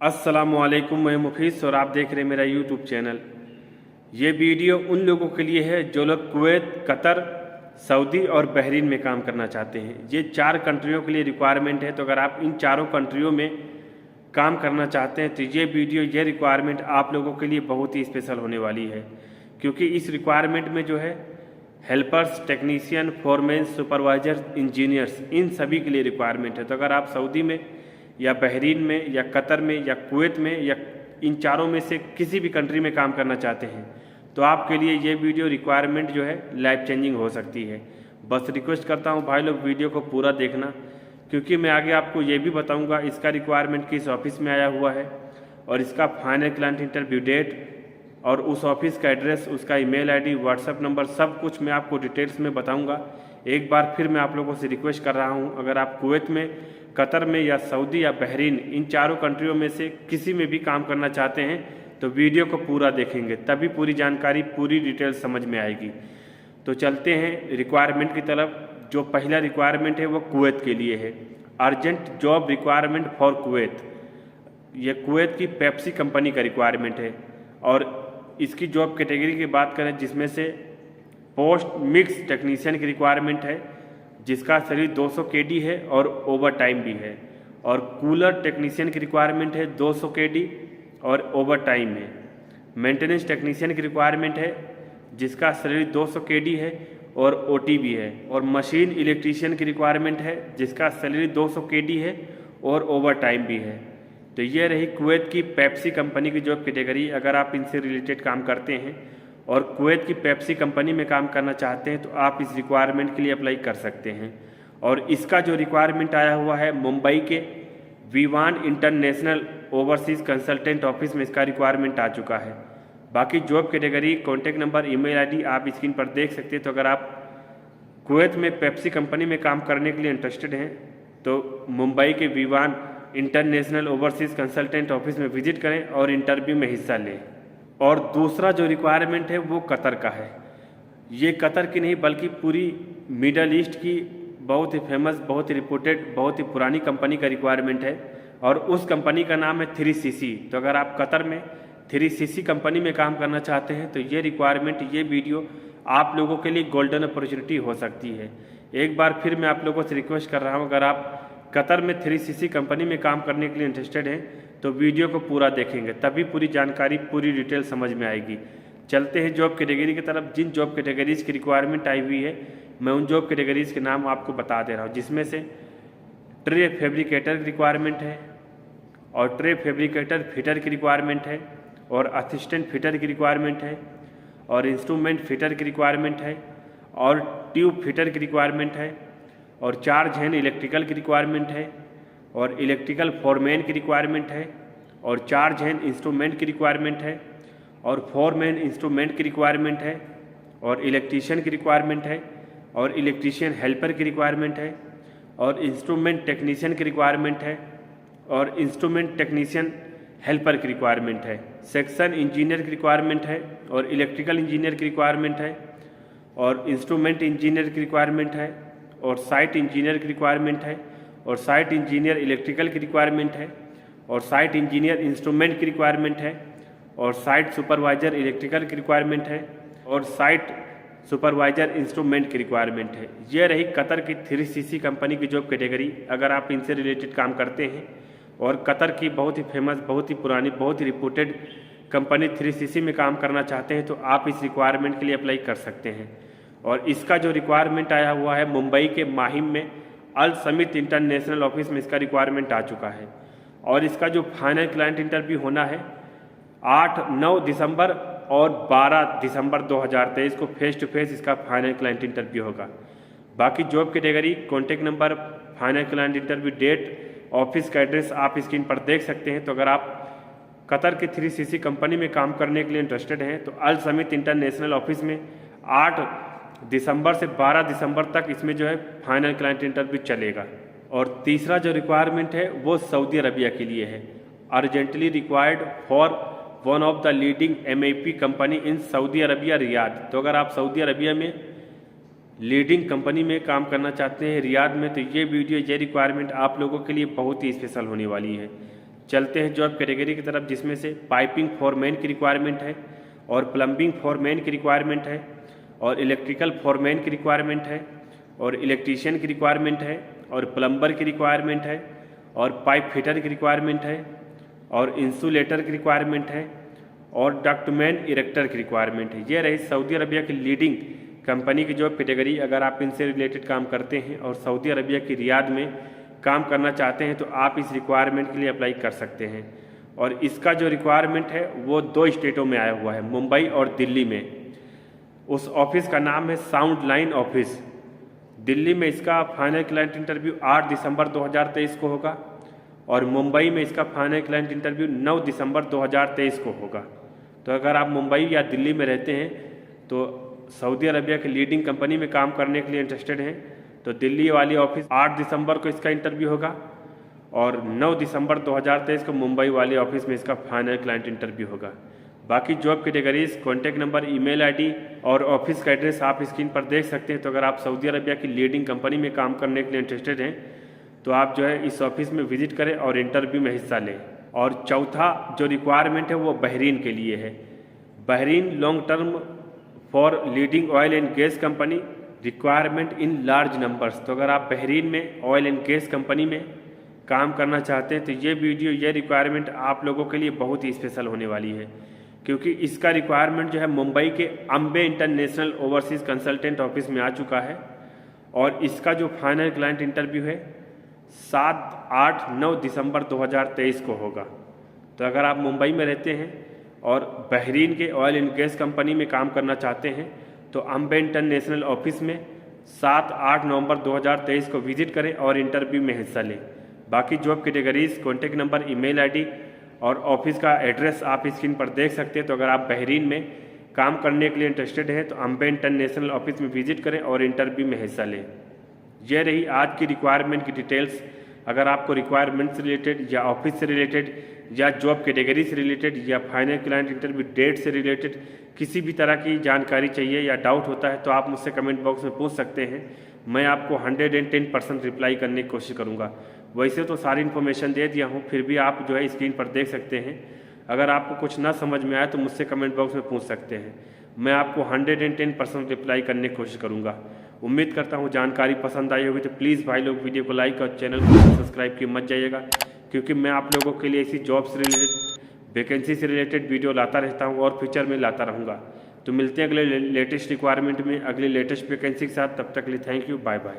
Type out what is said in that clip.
अस्सलामुअलैकुम, मैं मुफीस और आप देख रहे हैं मेरा यूट्यूब चैनल। ये वीडियो उन लोगों के लिए है जो लोग कुवैत, कतर, सऊदी और बहरीन में काम करना चाहते हैं। ये 4 कंट्रियों के लिए रिक्वायरमेंट है। तो अगर आप इन चारों कंट्रियों में काम करना चाहते हैं तो ये वीडियो, ये रिक्वायरमेंट आप लोगों के लिए बहुत ही स्पेशल होने वाली है, क्योंकि इस रिक्वायरमेंट में जो है helpers, technician, foreman, supervisor, engineers, इन सभी के लिए रिक्वायरमेंट है। तो अगर आप सऊदी में या बहरीन में या कतर में या कुवैत में या इन चारों में से किसी भी कंट्री में काम करना चाहते हैं तो आपके लिए ये वीडियो रिक्वायरमेंट जो है लाइफ चेंजिंग हो सकती है। बस रिक्वेस्ट करता हूँ भाई लोग वीडियो को पूरा देखना, क्योंकि मैं आगे आपको ये भी बताऊँगा इसका रिक्वायरमेंट किस ऑफिस में आया हुआ है और इसका फाइनल क्लाइंट इंटरव्यू डेट और उस ऑफिस का एड्रेस, उसका ईमेल आईडी, व्हाट्सएप नंबर, सब कुछ मैं आपको डिटेल्स में बताऊंगा। एक बार फिर मैं आप लोगों से रिक्वेस्ट कर रहा हूं, अगर आप कुवैत में, कतर में या सऊदी या बहरीन, इन चारों कंट्रियों में से किसी में भी काम करना चाहते हैं तो वीडियो को पूरा देखेंगे, तभी पूरी जानकारी, पूरी डिटेल समझ में आएगी। तो चलते हैं रिक्वायरमेंट की तरफ। जो पहला रिक्वायरमेंट है वो कुवैत के लिए है। Urgent job requirement for Kuwait. ये कुवैत की पेप्सी कंपनी का रिक्वायरमेंट है और इसकी जॉब कैटेगरी की बात करें जिसमें से पोस्ट मिक्स टेक्नीशियन की रिक्वायरमेंट है, जिसका सैलरी 200 केडी है और ओवर टाइम भी है। और कूलर टेक्नीशियन की रिक्वायरमेंट है 200 केडी और ओवर टाइम है। मेंटेनेंस टेक्नीशियन की रिक्वायरमेंट है जिसका सैलरी 200 केडी है और ओटी भी है। और मशीन इलेक्ट्रीशियन की रिक्वायरमेंट है जिसका सैलरी 200 केडी है और ओवर टाइम भी है। तो ये रही कुवैत की पेप्सी कंपनी की जॉब कैटेगरी। अगर आप इनसे रिलेटेड काम करते हैं और कुवैत की पेप्सी कंपनी में काम करना चाहते हैं तो आप इस रिक्वायरमेंट के लिए अप्लाई कर सकते हैं। और इसका जो रिक्वायरमेंट आया हुआ है मुंबई के वीवान इंटरनेशनल ओवरसीज़ कंसल्टेंट ऑफिस में इसका रिक्वायरमेंट आ चुका है। बाकी job category, contact number, email ID आप स्क्रीन पर देख सकते हैं। तो अगर आप कुवैत में पेप्सी कंपनी में काम करने के लिए इंटरेस्टेड हैं तो मुंबई के वीवान इंटरनेशनल ओवरसीज़ कंसल्टेंट ऑफिस में विजिट करें और इंटरव्यू में हिस्सा लें। और दूसरा जो रिक्वायरमेंट है वो कतर का है। ये कतर की नहीं बल्कि पूरी मिडल ईस्ट की बहुत ही फेमस, बहुत ही रिपोर्टेड, बहुत ही पुरानी कंपनी का रिक्वायरमेंट है और उस कंपनी का नाम है 3CC। तो अगर आप कतर में 3CC कंपनी में काम करना चाहते हैं तो ये रिक्वायरमेंट, ये वीडियो आप लोगों के लिए गोल्डन अपॉर्चुनिटी हो सकती है। एक बार फिर मैं आप लोगों से रिक्वेस्ट कर रहा हूँ, अगर आप कतर में 3CC कंपनी में काम करने के लिए इंटरेस्टेड हैं तो वीडियो को पूरा देखेंगे, तभी पूरी जानकारी, पूरी डिटेल समझ में आएगी। चलते हैं जॉब कैटेगरी की तरफ। जिन जॉब कैटेगरीज़ की रिक्वायरमेंट आई हुई है मैं उन जॉब कैटेगरीज़ के नाम आपको बता दे रहा हूँ, जिसमें से ट्रे फैब्रिकेटर की रिक्वायरमेंट है और ट्रे फैब्रिकेटर फिटर की रिक्वायरमेंट है और असिस्टेंट फिटर की रिक्वायरमेंट है और इंस्ट्रूमेंट फिटर की रिक्वायरमेंट है और ट्यूब फिटर की रिक्वायरमेंट है और चार्ज हैंड इलेक्ट्रिकल की रिक्वायरमेंट है और इलेक्ट्रिकल फोरमैन की रिक्वायरमेंट है और चार्ज हैंड इंस्ट्रूमेंट की रिक्वायरमेंट है और फोरमैन इंस्ट्रूमेंट की रिक्वायरमेंट है और इलेक्ट्रीशियन की रिक्वायरमेंट है और इलेक्ट्रीशियन हेल्पर की रिक्वायरमेंट है और इंस्ट्रूमेंट टेक्नीशियन की रिक्वायरमेंट है और इंस्ट्रूमेंट टेक्नीशियन हेल्पर की रिक्वायरमेंट है। सेक्शन इंजीनियर की रिक्वायरमेंट है और इलेक्ट्रिकल इंजीनियर की रिक्वायरमेंट है और इंस्ट्रूमेंट इंजीनियर की रिक्वायरमेंट है और साइट इंजीनियर की रिक्वायरमेंट है और साइट इंजीनियर इलेक्ट्रिकल की रिक्वायरमेंट है और साइट इंजीनियर इंस्ट्रूमेंट की रिक्वायरमेंट है और साइट सुपरवाइजर इलेक्ट्रिकल की रिक्वायरमेंट है और साइट सुपरवाइजर इंस्ट्रूमेंट की रिक्वायरमेंट है। ये रही कतर की 3CC कंपनी की जॉब कैटेगरी। अगर आप इनसे रिलेटेड काम करते हैं और कतर की बहुत ही फेमस, बहुत ही पुरानी, बहुत ही रिपोर्टेड कंपनी 3CC में काम करना चाहते हैं तो आप इस रिक्वायरमेंट के लिए अप्लाई कर सकते हैं। और इसका जो रिक्वायरमेंट आया हुआ है मुंबई के माहिम में अल समित इंटरनेशनल ऑफिस में इसका रिक्वायरमेंट आ चुका है और इसका जो फाइनल क्लाइंट इंटरव्यू होना है 8-9 दिसंबर और 12 दिसंबर 2023 को फेस टू फेस इसका फाइनल क्लाइंट इंटरव्यू होगा। बाकी job category, contact number, final client interview date, office का एड्रेस आप स्क्रीन पर देख सकते हैं। तो अगर आप कतर के 3CC कंपनी में काम करने के लिए इंटरेस्टेड हैं तो अल समित इंटरनेशनल ऑफिस में 8 दिसंबर से 12 दिसंबर तक इसमें जो है फाइनल क्लाइंट इंटरव्यू चलेगा। और तीसरा जो रिक्वायरमेंट है वो सऊदी अरबिया के लिए है। Urgently required for one of the leading MAP company in Saudi Arabia Riyadh. तो अगर आप सऊदी अरबिया में लीडिंग कंपनी में काम करना चाहते हैं रियाद में तो ये वीडियो, ये रिक्वायरमेंट आप लोगों के लिए बहुत ही स्पेशल होने वाली है। चलते हैं जॉब कैटेगरी की तरफ, जिसमें से पाइपिंग फॉरमैन की रिक्वायरमेंट है और प्लम्बिंग फॉरमैन की रिक्वायरमेंट है और इलेक्ट्रिकल फॉरमैन की रिक्वायरमेंट है और इलेक्ट्रीशियन की रिक्वायरमेंट है और प्लम्बर की रिक्वायरमेंट है और पाइप फिटर की रिक्वायरमेंट है और इंसुलेटर की रिक्वायरमेंट है और डक्टमैन इरेक्टर की रिक्वायरमेंट है। ये रही सऊदी अरबिया की लीडिंग कंपनी की जॉब कैटेगरी। अगर आप इनसे रिलेटेड काम करते हैं और सऊदी अरबिया की रियाद में काम करना चाहते हैं तो आप इस रिक्वायरमेंट के लिए अप्लाई कर सकते हैं। और इसका जो रिक्वायरमेंट है वो 2 स्टेटों में आया हुआ है, मुंबई और दिल्ली में। उस ऑफिस का नाम है साउंड लाइन ऑफिस। दिल्ली में इसका फाइनल क्लाइंट इंटरव्यू 8 दिसंबर 2023 को होगा और मुंबई में इसका फाइनल क्लाइंट इंटरव्यू 9 दिसंबर 2023 को होगा। तो अगर आप मुंबई या दिल्ली में रहते हैं तो सऊदी अरबिया की लीडिंग कंपनी में काम करने के लिए इंटरेस्टेड हैं तो दिल्ली वाली ऑफिस 8 दिसंबर को इसका इंटरव्यू होगा और 9 दिसंबर 2023 को मुंबई वाली ऑफिस में इसका फाइनल क्लाइंट इंटरव्यू होगा। बाकी job categories, contact number, email ID और ऑफिस का एड्रेस आप स्क्रीन पर देख सकते हैं। तो अगर आप सऊदी अरबिया की लीडिंग कंपनी में काम करने के लिए इंटरेस्टेड हैं तो आप जो है इस ऑफिस में विजिट करें और इंटरव्यू में हिस्सा लें। और चौथा जो रिक्वायरमेंट है वो बहरीन के लिए है। Bahrain long term for leading oil and gas company, requirement in large numbers. तो अगर आप बहरीन में ऑयल एंड गैस कंपनी में काम करना चाहते हैं तो ये वीडियो, ये रिक्वायरमेंट आप लोगों के लिए बहुत ही स्पेशल होने वाली है, क्योंकि इसका रिक्वायरमेंट जो है मुंबई के Ambe international overseas consultant office में आ चुका है और इसका जो फाइनल क्लाइंट इंटरव्यू है 7, 8, 9 दिसंबर 2023 को होगा। तो अगर आप मुंबई में रहते हैं और बहरीन के ऑयल एंड गैस कंपनी में काम करना चाहते हैं तो अम्बे इंटरनेशनल ऑफिस में 7, 8 नवंबर 2023 को विजिट करें और इंटरव्यू में हिस्सा लें। बाकी job categories, contact number, email ID और ऑफिस का एड्रेस आप स्क्रीन पर देख सकते हैं। तो अगर आप बहरीन में काम करने के लिए इंटरेस्टेड हैं तो अम्बे इंटरनेशनल ऑफिस में विजिट करें और इंटरव्यू में हिस्सा लें। यह रही आज की रिक्वायरमेंट की डिटेल्स। अगर आपको रिक्वायरमेंट से रिलेटेड या ऑफिस से रिलेटेड या जॉब कैटेगरी से रिलेटेड या फाइनल क्लाइंट इंटरव्यू डेट से रिलेटेड किसी भी तरह की जानकारी चाहिए या डाउट होता है तो आप मुझसे कमेंट बॉक्स में पूछ सकते हैं। मैं आपको 110% रिप्लाई करने की कोशिश करूँगा। वैसे तो सारी इन्फॉर्मेशन दे दिया हूँ, फिर भी आप जो है स्क्रीन पर देख सकते हैं। अगर आपको कुछ ना समझ में आए तो मुझसे कमेंट बॉक्स में पूछ सकते हैं। मैं आपको 110% रिप्लाई करने की कोशिश करूँगा। उम्मीद करता हूँ जानकारी पसंद आई होगी। तो प्लीज़ भाई लोग वीडियो को लाइक और चैनल को सब्सक्राइब किए मत जाइएगा, क्योंकि मैं आप लोगों के लिए ऐसी जॉब से रिलेटेड, वैकेंसी से रिलेटेड वीडियो लाता रहता हूँ और फ्यूचर में लाता रहूँगा। तो मिलते हैं अगले लेटेस्ट रिक्वायरमेंट में, अगले लेटेस्ट वैकेंसी के साथ। तब तक के लिए थैंक यू, बाय बाय।